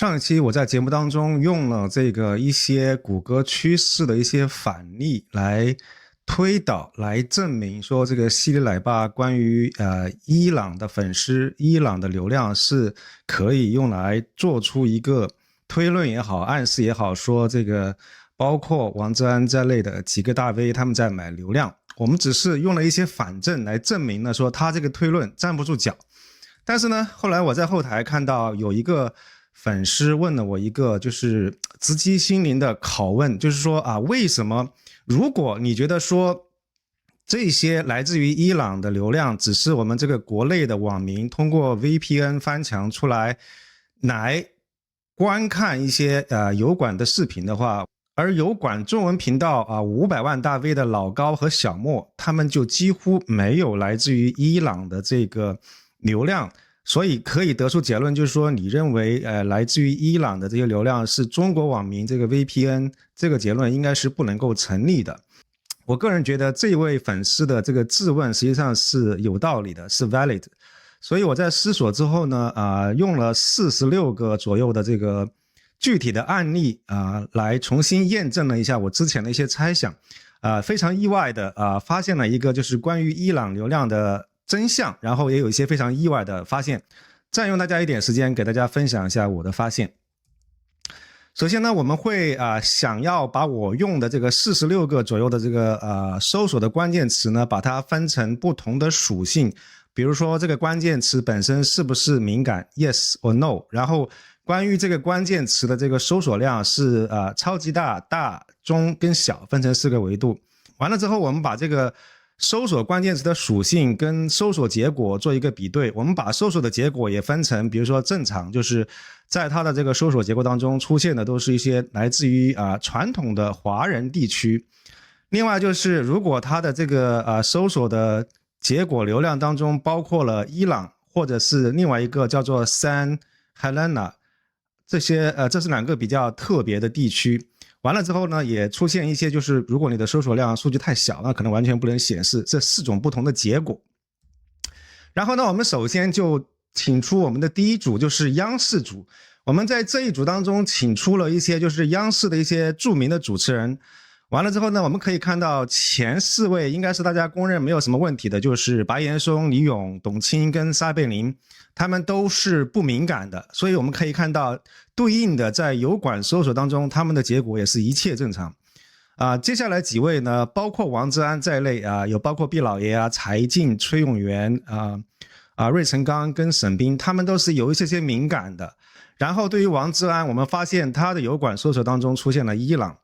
上一期我在节目当中用了这个一些谷歌趋势的一些反例来推导，来证明说这个犀利奶爸关于伊朗的粉丝、伊朗的流量是可以用来做出一个推论也好、暗示也好，说这个包括王志安在内的几个大 V 他们在买流量，我们只是用了一些反证来证明呢，说他这个推论站不住脚。但是呢，后来我在后台看到有一个粉丝问了我一个就是直击心灵的拷问，就是说为什么如果你觉得说这些来自于伊朗的流量只是我们这个国内的网民通过 VPN 翻墙出来观看一些油管的视频的话，而油管中文频道500万大 V 的老高和小莫，他们就几乎没有来自于伊朗的这个流量，所以可以得出结论，就是说你认为来自于伊朗的这些流量是中国网民这个 VPN， 这个结论应该是不能够成立的。我个人觉得这位粉丝的这个质问实际上是有道理的，是 valid。所以我在思索之后呢，用了46个左右的这个具体的案例来重新验证了一下我之前的一些猜想。非常意外的发现了一个就是关于伊朗流量的真相，然后也有一些非常意外的发现，占用大家一点时间给大家分享一下我的发现。首先呢，我们会想要把我用的这个46个左右的这个搜索的关键词呢，把它分成不同的属性，比如说这个关键词本身是不是敏感 yes or no， 然后关于这个关键词的这个搜索量是超级大、大、中跟小，分成4个维度。完了之后，我们把这个搜索关键词的属性跟搜索结果做一个比对，我们把搜索的结果也分成，比如说正常，就是在它的这个搜索结果当中出现的都是一些来自于传统的华人地区。另外就是如果它的这个搜索的结果流量当中包括了伊朗或者是另外一个叫做 San Helena， 这是2个比较特别的地区。完了之后呢，也出现一些就是如果你的搜索量数据太小，那可能完全不能显示这4种不同的结果。然后呢，我们首先就请出我们的第一组，就是央视组。我们在这一组当中请出了一些就是央视的一些著名的主持人。完了之后呢，我们可以看到前4位应该是大家公认没有什么问题的，就是白岩松、李咏、董卿跟撒贝宁，他们都是不敏感的，所以我们可以看到对应的在油管搜索当中，他们的结果也是一切正常。接下来几位呢，包括王志安在内有包括毕老爷柴静、崔永元芮成钢跟沈斌，他们都是有一些敏感的。然后对于王志安，我们发现他的油管搜索当中出现了伊朗。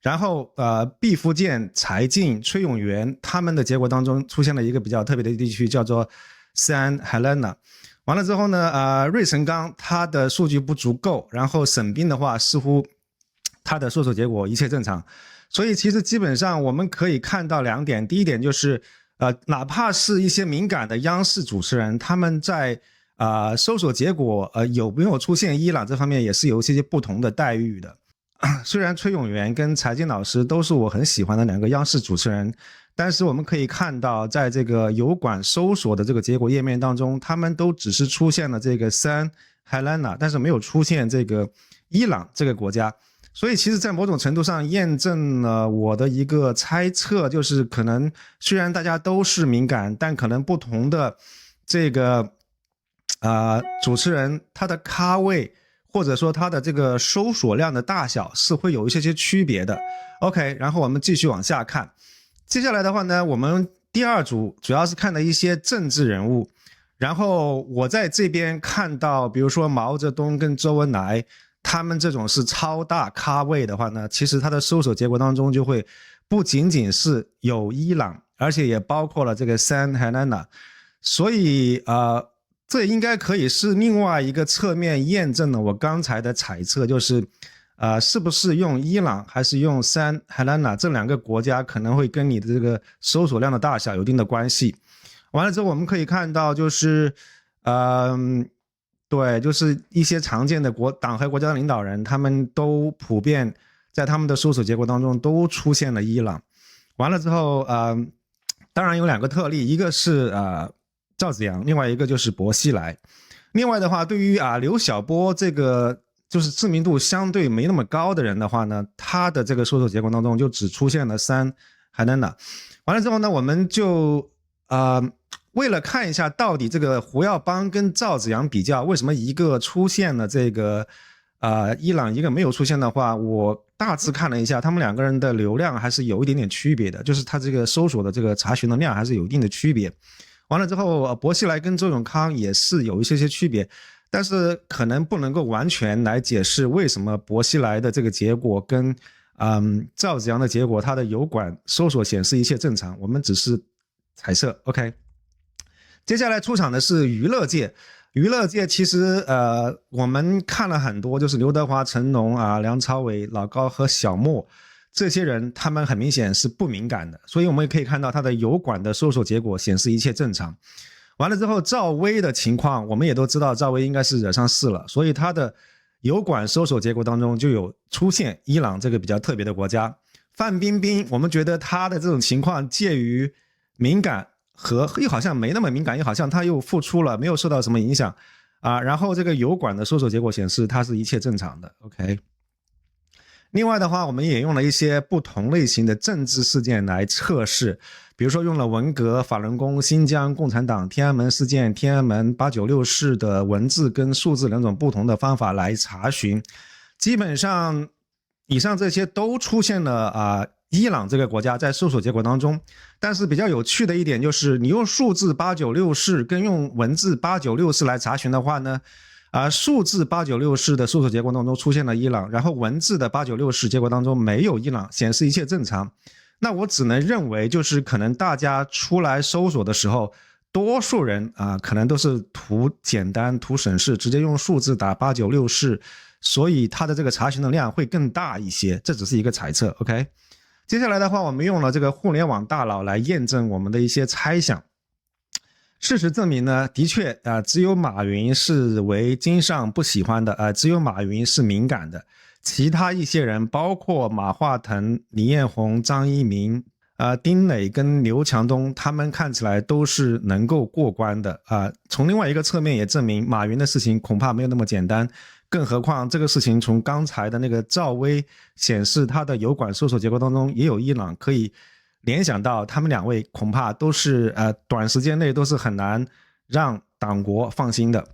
然后毕福剑、柴静、崔永元他们的结果当中出现了一个比较特别的地区，叫做 San Helena。完了之后呢，芮成钢他的数据不足够，然后沈斌的话似乎他的搜索结果一切正常。所以其实基本上我们可以看到2点，第一点就是哪怕是一些敏感的央视主持人，他们在搜索结果有没有出现伊朗这方面也是有一些不同的待遇的。虽然崔永元跟柴静老师都是我很喜欢的2个央视主持人，但是我们可以看到在这个油管搜索的这个结果页面当中，他们都只是出现了这个 San Helena， 但是没有出现这个伊朗这个国家。所以其实在某种程度上验证了我的一个猜测，就是可能虽然大家都是敏感，但可能不同的这个主持人他的咖位或者说它的这个搜索量的大小是会有一些区别的。 OK， 然后我们继续往下看。接下来的话呢，我们第2组主要是看的一些政治人物，然后我在这边看到比如说毛泽东跟周恩来，他们这种是超大咖位的话呢，其实他的搜索结果当中就会不仅仅是有伊朗，而且也包括了这个 San Helena。 所以这应该可以是另外一个侧面验证了我刚才的猜测，就是是不是用伊朗还是用San Helena， 这2个国家可能会跟你的这个搜索量的大小有一定的关系。完了之后我们可以看到就是对，就是一些常见的党和国家的领导人，他们都普遍在他们的搜索结果当中都出现了伊朗。完了之后当然有2个特例，一个是赵紫阳，另外一个就是薄熙来。另外的话，对于刘晓波这个就是知名度相对没那么高的人的话呢，他的这个搜索结果当中就只出现了3 Helena。完了之后呢，我们就为了看一下到底这个胡耀邦跟赵子阳比较，为什么一个出现了这个伊朗，一个没有出现的话，我大致看了一下，他们2个人的流量还是有一点点区别的，就是他这个搜索的这个查询的量还是有一定的区别。完了之后，薄熙来跟周永康也是有一些区别，但是可能不能够完全来解释为什么薄熙来的这个结果跟赵子阳的结果，他的油管搜索显示一切正常，我们只是猜测。 OK， 接下来出场的是娱乐界。娱乐界其实我们看了很多，就是刘德华、成龙梁朝伟、老高和小莫这些人，他们很明显是不敏感的，所以我们也可以看到他的油管的搜索结果显示一切正常。完了之后，赵薇的情况我们也都知道，赵薇应该是惹上事了，所以他的油管搜索结果当中就有出现伊朗这个比较特别的国家。范冰冰，我们觉得他的这种情况介于敏感和又好像没那么敏感，又好像他又复出了，没有受到什么影响然后这个油管的搜索结果显示他是一切正常的。 OK， 另外的话，我们也用了一些不同类型的政治事件来测试，比如说用了文革、法轮功、新疆共产党、天安门事件、天安门896事的文字跟数字2种不同的方法来查询。基本上以上这些都出现了伊朗这个国家在搜索结果当中。但是比较有趣的一点就是，你用数字896事跟用文字896事来查询的话呢，数字896事的搜索结果当中出现了伊朗，然后文字的896事结果当中没有伊朗，显示一切正常。那我只能认为，就是可能大家出来搜索的时候，多数人可能都是图简单、图省事，直接用数字打896事，所以它的这个查询的量会更大一些，这只是一个猜测。 OK， 接下来的话，我们用了这个互联网大佬来验证我们的一些猜想。事实证明呢，的确只有马云是为经上不喜欢的只有马云是敏感的，其他一些人包括马化腾、李彦宏、张一鸣丁磊跟刘强东，他们看起来都是能够过关的从另外一个侧面也证明马云的事情恐怕没有那么简单，更何况这个事情从刚才的那个赵薇显示他的油管搜索结果当中也有伊朗，可以联想到他们2位恐怕都是短时间内都是很难让党国放心的。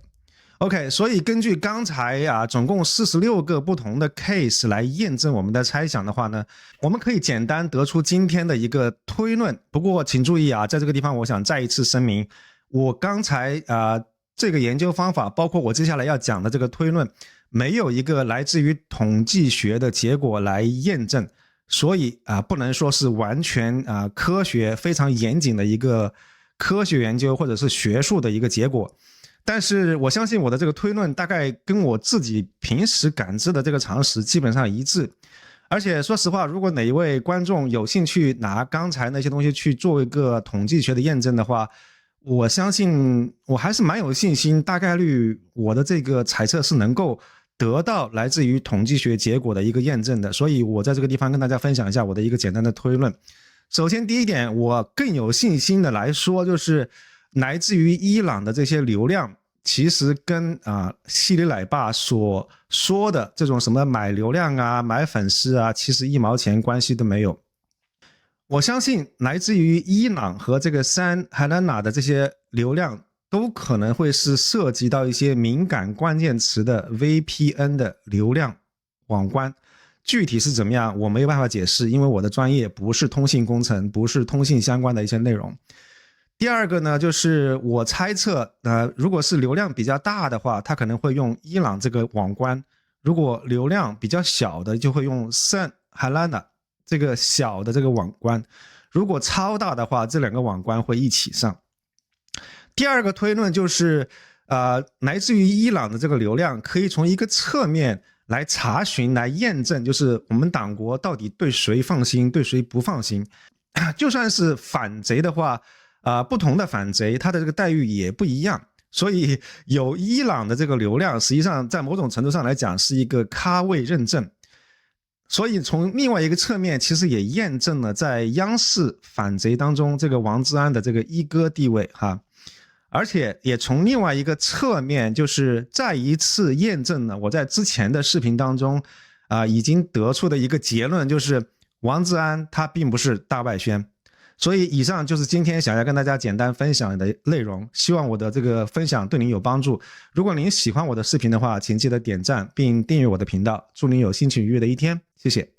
OK， 所以根据刚才总共46个不同的 case 来验证我们的猜想的话呢，我们可以简单得出今天的一个推论。不过请注意在这个地方我想再一次声明，我刚才这个研究方法包括我接下来要讲的这个推论，没有一个来自于统计学的结果来验证，所以不能说是完全科学非常严谨的一个科学研究或者是学术的一个结果。但是我相信我的这个推论大概跟我自己平时感知的这个常识基本上一致。而且说实话，如果哪一位观众有兴趣拿刚才那些东西去做一个统计学的验证的话，我相信我还是蛮有信心，大概率我的这个猜测是能够得到来自于统计学结果的一个验证的。所以我在这个地方跟大家分享一下我的一个简单的推论。首先第一点，我更有信心的来说，就是来自于伊朗的这些流量其实跟希里奶爸所说的这种什么买流量买粉丝其实1毛钱关系都没有。我相信来自于伊朗和这个3 Helena 的这些流量都可能会是涉及到一些敏感关键词的 VPN 的流量网关，具体是怎么样我没有办法解释，因为我的专业不是通信工程，不是通信相关的一些内容。第二个呢，就是我猜测如果是流量比较大的话，他可能会用伊朗这个网关，如果流量比较小的就会用3 Helena 这个小的这个网关，如果超大的话，这2个网关会一起上。第二个推论就是来自于伊朗的这个流量可以从一个侧面来查询来验证，就是我们党国到底对谁放心对谁不放心。就算是反贼的话不同的反贼他的这个待遇也不一样，所以有伊朗的这个流量实际上在某种程度上来讲是一个咖位认证。所以从另外一个侧面其实也验证了在央视反贼当中这个王志安的这个一哥地位而且也从另外一个侧面，就是再一次验证了我在之前的视频当中已经得出的一个结论，就是王志安他并不是大外宣。所以以上就是今天想要跟大家简单分享的内容，希望我的这个分享对您有帮助。如果您喜欢我的视频的话，请记得点赞并订阅我的频道，祝您有心情愉悦的一天，谢谢。